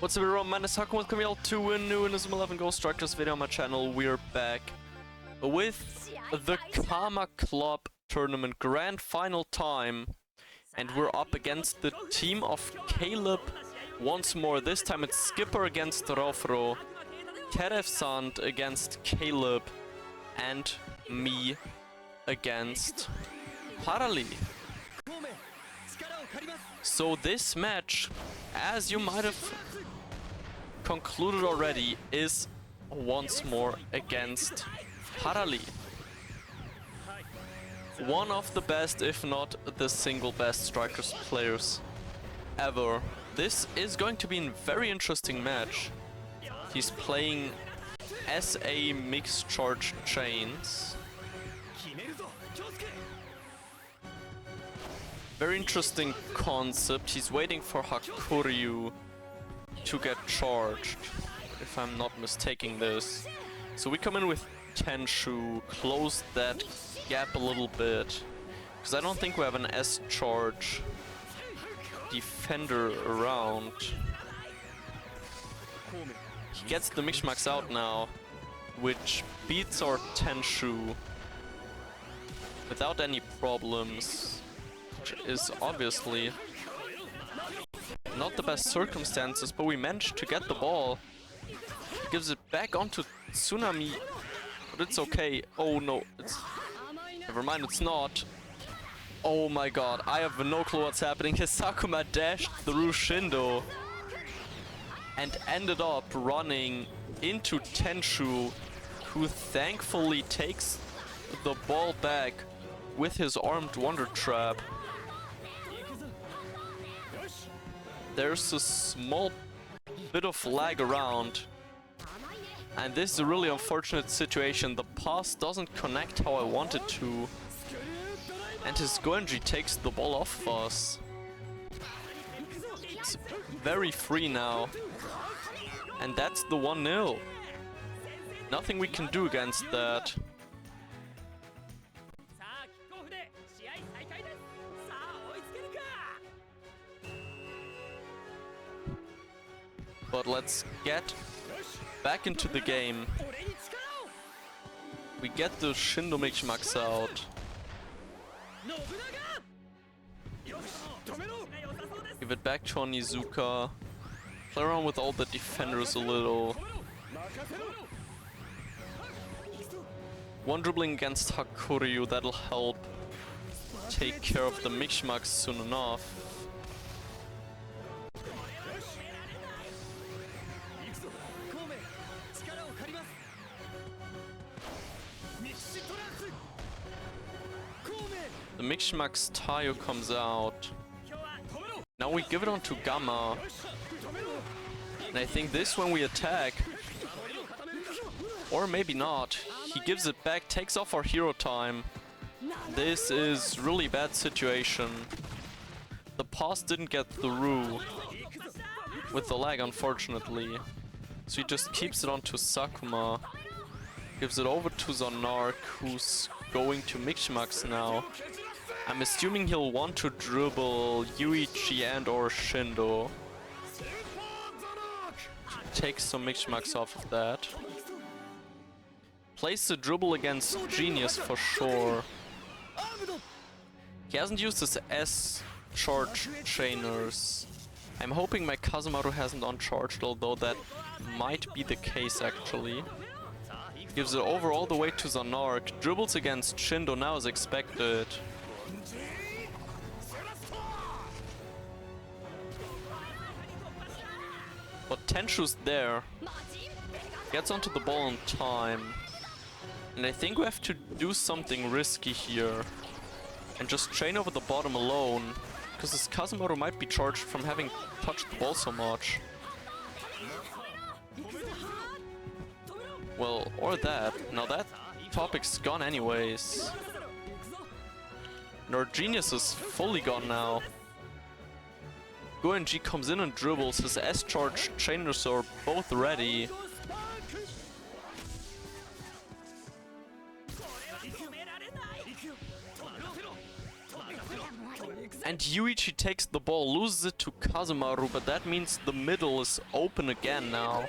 What's up everyone, my name is Haku, welcome you all to a new Inazuma 11 Ghost Strikers video on my channel. We're back with the Karma Club tournament grand final time. And we're up against the team of Caleb once more. This time it's Skipper against Terewsant, Terewsant against Caleb, and me against Harali. So this match, as you might have concluded already, is once more against Harali. One of the best, if not the single best Strikers players ever. This is going to be a very interesting match. He's playing SA mixed charge chains. Very interesting concept. He's waiting for Haku to get charged, if I'm not mistaking this. So we come in with Tenshu, close that gap a little bit, because I don't think we have an S charge defender around. He gets the Mishmax out now, which beats our Tenshu without any problems, which is obviously not the best circumstances, but we managed to get the ball. He gives it back onto Tsunami, but it's okay. Oh no, it's... Never mind, it's not. Oh my god, I have no clue what's happening. His Sakuma dashed through Shindo and ended up running into Tenshu, who thankfully takes the ball back with his armed Wonder Trap. There's a small bit of lag around, and this is a really unfortunate situation. The pass doesn't connect how I want it to, and his Goenji takes the ball off of us. It's very free now, and that's the 1-0. Nothing we can do against that. But let's get back into the game. We get the Shindo Mishmax out. Give it back to Onizuka. Play around with all the defenders a little. One dribbling against Haku, that'll help take care of the Mishmax soon enough. The Mishmax Tayo comes out. Now we give it on to Gamma. And I think this when we attack. Or maybe not. He gives it back, takes off our hero time. This is really bad situation. The pass didn't get through with the lag, unfortunately. So he just keeps it onto Sakuma. Gives it over to Zonark, who's going to Mishmax now. I'm assuming he'll want to dribble Yuichi and or Shindo. Take some Mishmax off of that. Plays the dribble against Genius for sure. He hasn't used his S charge chainers. I'm hoping my Kazemaru hasn't uncharged, although that might be the case actually. Gives it over all the way to Zonark. Dribbles against Shindo now as expected. But Tenshu's there. Gets onto the ball in time. And I think we have to do something risky here. And just chain over the bottom alone. Because this Kazemaru might be charged from having touched the ball so much. Well, or that. Now that topic's gone anyways. And our Genius is fully gone now. Goenji comes in and dribbles. His S-charge chainers are both ready. And Yuichi takes the ball, loses it to Kazemaru, but that means the middle is open again now.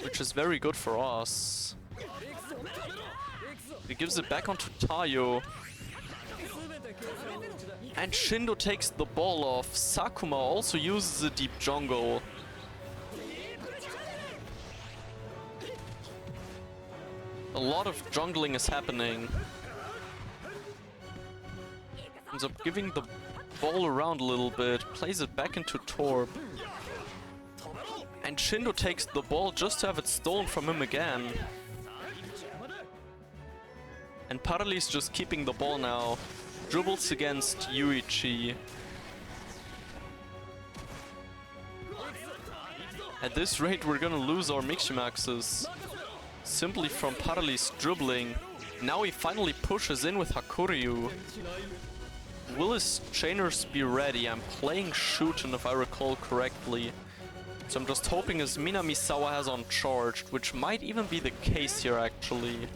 Which is very good for us. He gives it back onto Tayo. And Shindo takes the ball off. Sakuma also uses a deep jungle. A lot of jungling is happening. Ends up giving the ball around a little bit, plays it back into Torb. And Shindo takes the ball just to have it stolen from him again. And Parali's just keeping the ball now. Dribbles against Yuichi. At this rate we're gonna lose our Miximaxes. Simply from Parali's dribbling. Now he finally pushes in with Hakuryu. Will his chainers be ready? I'm playing Shooten if I recall correctly. So I'm just hoping his Minamisawa has on charged, which might even be the case here actually.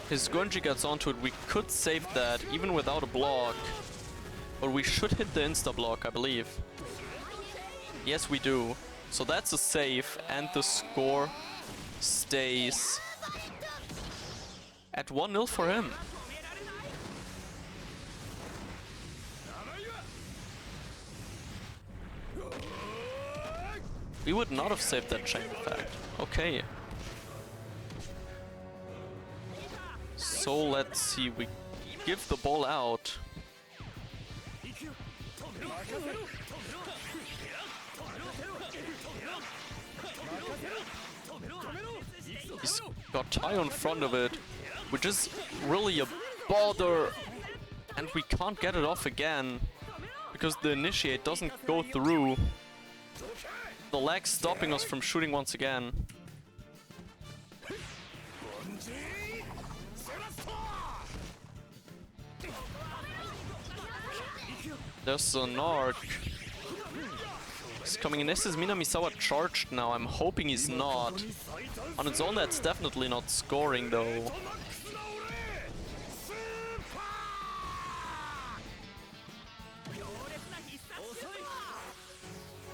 His Gunji gets onto it. We could save that even without a block. But we should hit the insta block, I believe. Yes, we do. So that's a save, and the score stays at 1-0 for him. We would not have saved that chain, in fact. Okay. So let's see, we give the ball out. He's got Tai in front of it, which is really a bother. And we can't get it off again, because the initiate doesn't go through. The lag's stopping us from shooting once again. There's an arc. He's coming in. This is Minamisawa charged now. I'm hoping he's not. On its own, that's definitely not scoring though.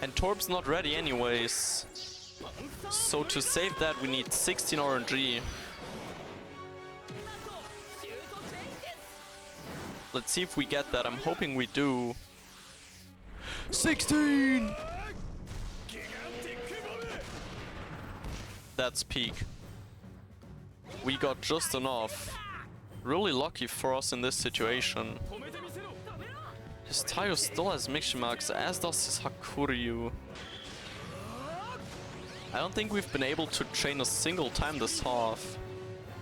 And Torb's not ready anyways. So to save that, we need 16 RNG. Let's see if we get that. I'm hoping we do. 16! That's peak. We got just enough. Really lucky for us in this situation. His Tayo still has Miximax, as does his Hakuryu. I don't think we've been able to chain a single time this half.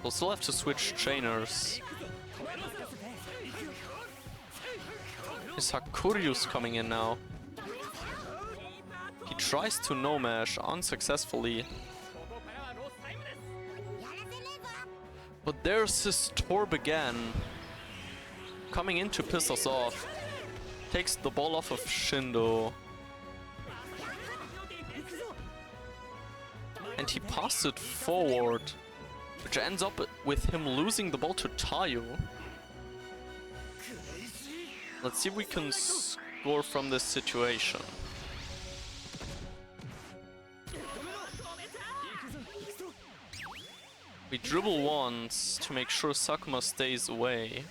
We'll still have to switch chainers. His Hakuryu's coming in now. He tries to no-mash unsuccessfully. But there's his Torb again. Coming in to piss us off. Takes the ball off of Shindo. And he passes it forward, which ends up with him losing the ball to Tayo. Let's see if we can score from this situation. We dribble once to make sure Sakuma stays away.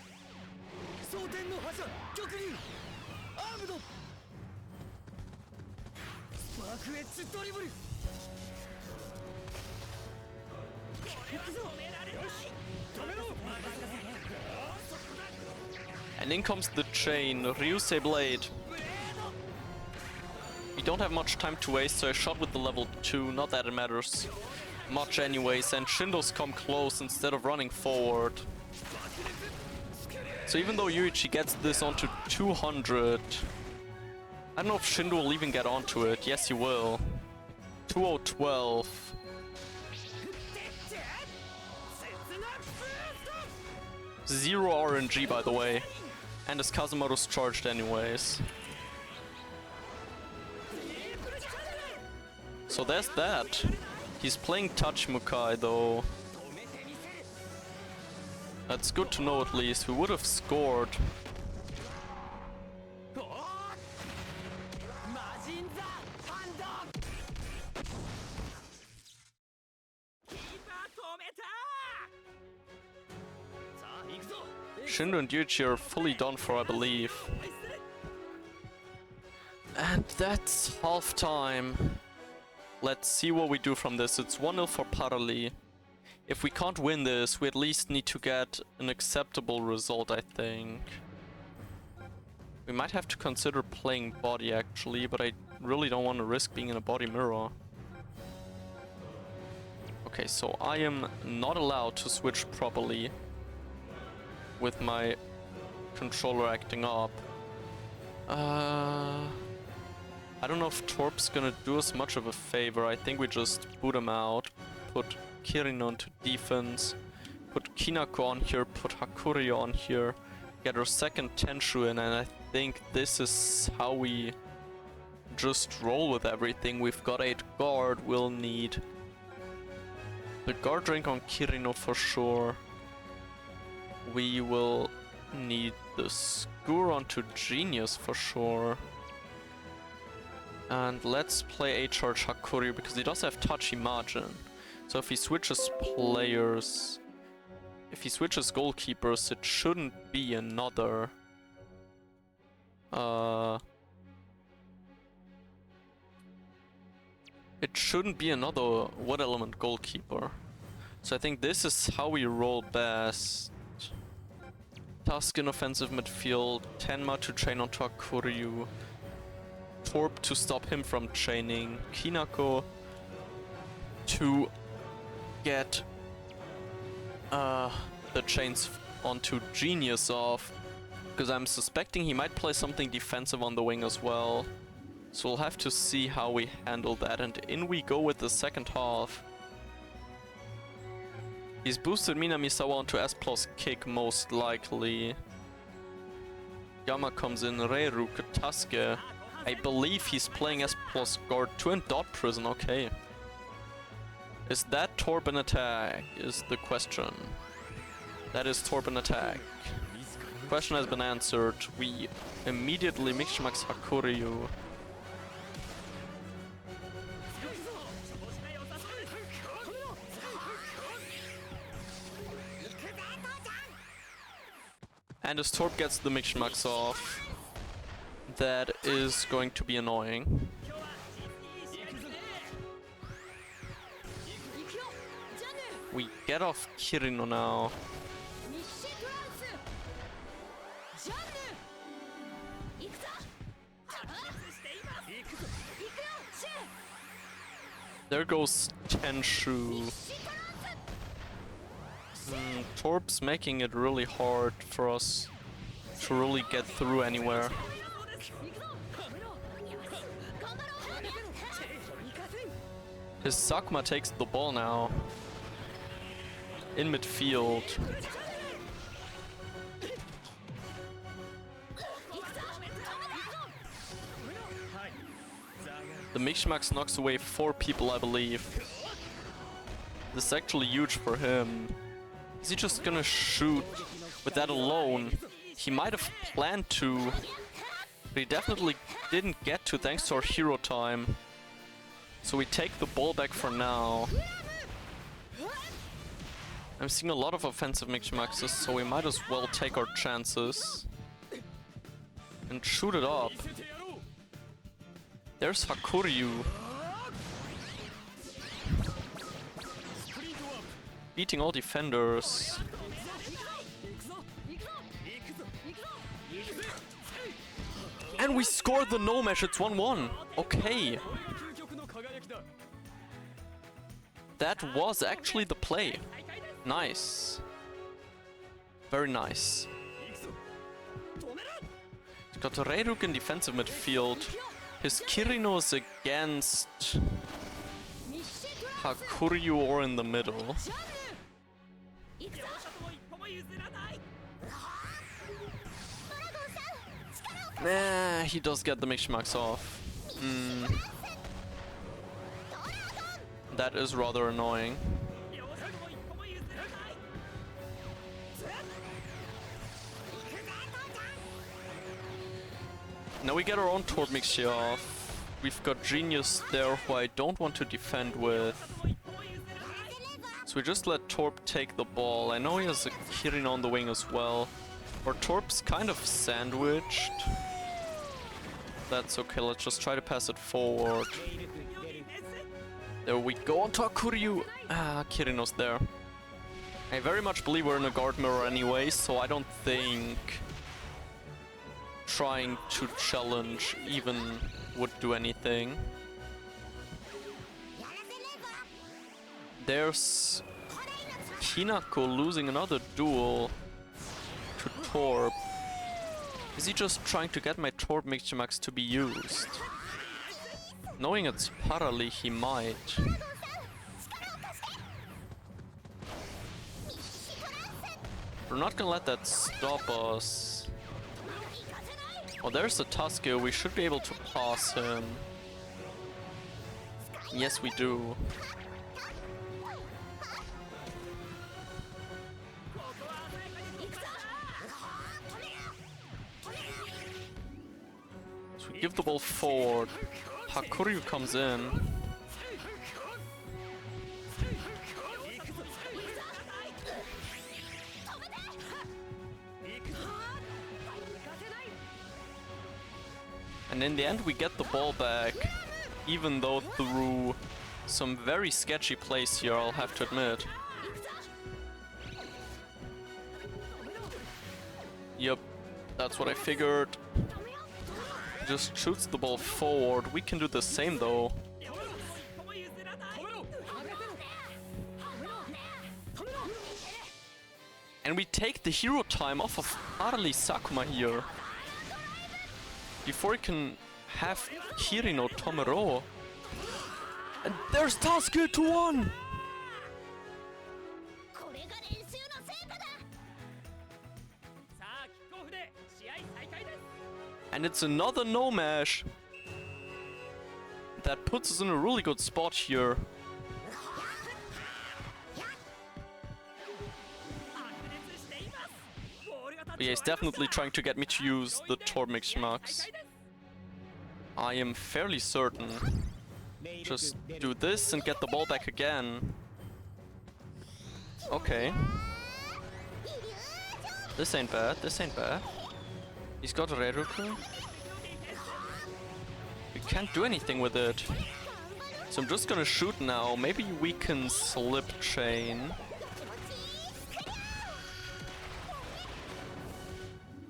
And in comes the chain, Ryusei Blade. We don't have much time to waste, so I shot with the level 2, not that it matters much anyways, and Shindo's come close instead of running forward. So even though Yuichi gets this onto 200, I don't know if Shindo will even get onto it. Yes, he will. 2012. Zero RNG, by the way. And his Kazemaru's charged anyways. So there's that. He's playing Touch Mukai though. That's good to know at least. We would have scored. Shindo and Yuichi are fully done for, I believe. And that's half time. Let's see what we do from this. It's 1-0 for Parali. If we can't win this, we at least need to get an acceptable result, I think. We might have to consider playing body actually, but I really don't want to risk being in a body mirror. Okay, so I am not allowed to switch properly with my controller acting up. I don't know if Torp's gonna do us much of a favor. I think we just boot him out, put Kirino into defense, put Kinako on here, put Hakuri on here, get our second Tenshu in, and I think this is how we just roll with everything. We've got 8 guard, we'll need the guard rank on Kirino for sure. We will need the Skur onto Genius for sure. And let's play A-Charge Hakuri because he does have Touch Imagine. So if he switches players, if he switches goalkeepers, it shouldn't be another Wood Element goalkeeper. So I think this is how we roll best. Tusk in offensive midfield, Tenma to chain onto Hakuryu, Torp to stop him from chaining, Kinako to get the chains onto Genius off, because I'm suspecting he might play something defensive on the wing as well. So we'll have to see how we handle that, and in we go with the second half. He's boosted Minamisawa onto S+ kick most likely. Yama comes in, Reiru, Katasuke. I believe he's playing S+ guard 2 and dot prison, okay. Is that Torben attack? Is the question. That is Torben attack. Question has been answered. We immediately Mixmax Hakuryu. And as Torp gets the Mixmax off, that is going to be annoying. We get off Kirino now. There goes Tenshu. Torp's making it really hard for us to really get through anywhere. His Sakuma takes the ball now. In midfield. The Mixmax knocks away 4 people, I believe. This is actually huge for him. Is he just gonna shoot with that alone? He might have planned to, but he definitely didn't get to thanks to our hero time. So we take the ball back for now. I'm seeing a lot of offensive Mixmaxes, so we might as well take our chances and shoot it up. There's Hakuryu. Beating all defenders. And we scored the no mesh, it's 1-1. Okay. That was actually the play. Nice. Very nice. He's got Reiruk in defensive midfield. His Kirino is against Hakuryu or in the middle. Nah, he does get the Mixmax off. That is rather annoying. Now we get our own Torb mixture off. We've got Genius there who I don't want to defend with. So we just let Torb take the ball. I know he has a Kirin on the wing as well. Our Torb's kind of sandwiched. That's okay, let's just try to pass it forward. There we go, onto Akuryu! Ah, Kirino's there. I very much believe we're in a guard mirror anyway, so I don't think trying to challenge even would do anything. There's Hinako losing another duel to Torb. Is he just trying to get my Torb Mixture Max to be used? Knowing it's Parali, he might. We're not gonna let that stop us. Oh, there's the Tusker. We should be able to pass him. Yes, we do. So we give the ball forward. Hakuryu comes in. And in the end we get the ball back, even though through some very sketchy plays here, I'll have to admit. Yep, that's what I figured. Just shoots the ball forward. We can do the same though. And we take the hero time off of Arali Sakuma here. Before he can have Kirino Tomero. And there's Tasuke to 1! And it's another no mash. That puts us in a really good spot here. Yeah, he's definitely trying to get me to use the Torb Mixture Max. I am fairly certain. Just do this and get the ball back again. Okay. This ain't bad, this ain't bad. He's got a Reruku. We can't do anything with it. So I'm just gonna shoot now. Maybe we can slip chain.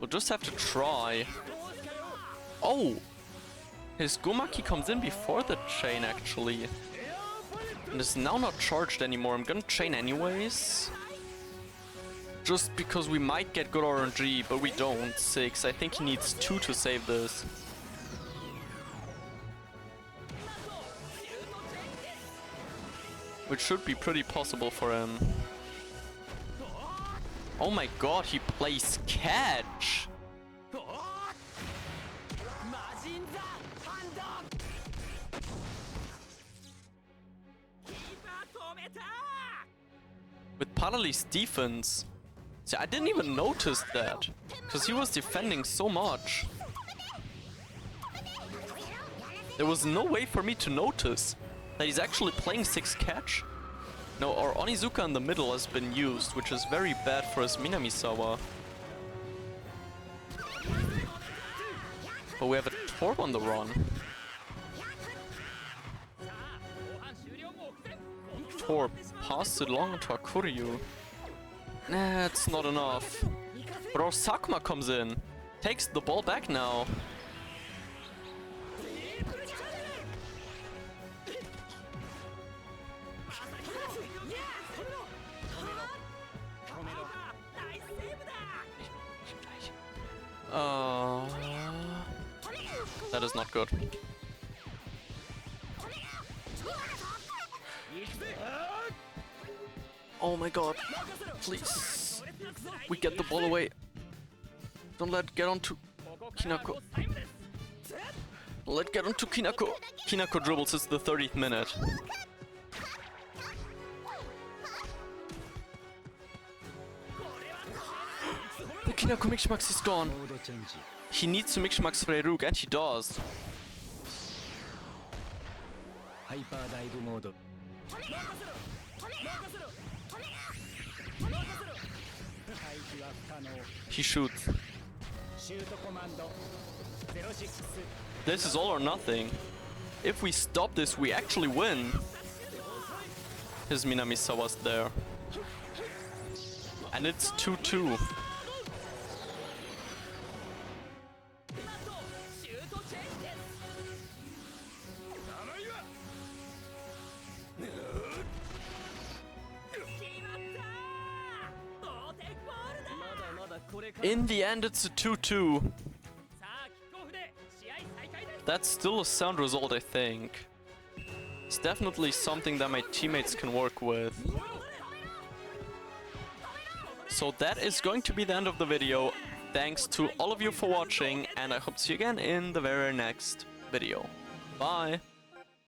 We'll just have to try. Oh! His Gomaki comes in before the chain actually. And is now not charged anymore. I'm gonna chain anyways. Just because we might get good RNG, but we don't. 6. I think he needs 2 to save this. Which should be pretty possible for him. Oh my god, he plays catch! With Parali's defense. See, I didn't even notice that, because he was defending so much. There was no way for me to notice that he's actually playing 6 catch. No, our Onizuka in the middle has been used, which is very bad for his Minamisawa. But we have a Torb on the run. Torb passed it along to Akuryu. Nah, it's not enough. But our Sakuma comes in. Takes the ball back now. That is not good. Oh my god. Please. We get the ball away. Don't let it get onto Kinako. Don't let it get onto Kinako. Kinako dribbles, it's the 30th minute. Kinako Mixmax is gone. He needs to Mixmax Reirug, and he does. He shoots. This is all or nothing. If we stop this, we actually win. His Minamisawa's there. And it's 2-2. In the end, it's a 2-2. That's still a sound result, I think. It's definitely something that my teammates can work with. So that is going to be the end of the video. Thanks to all of you for watching, and I hope to see you again in the very next video. Bye!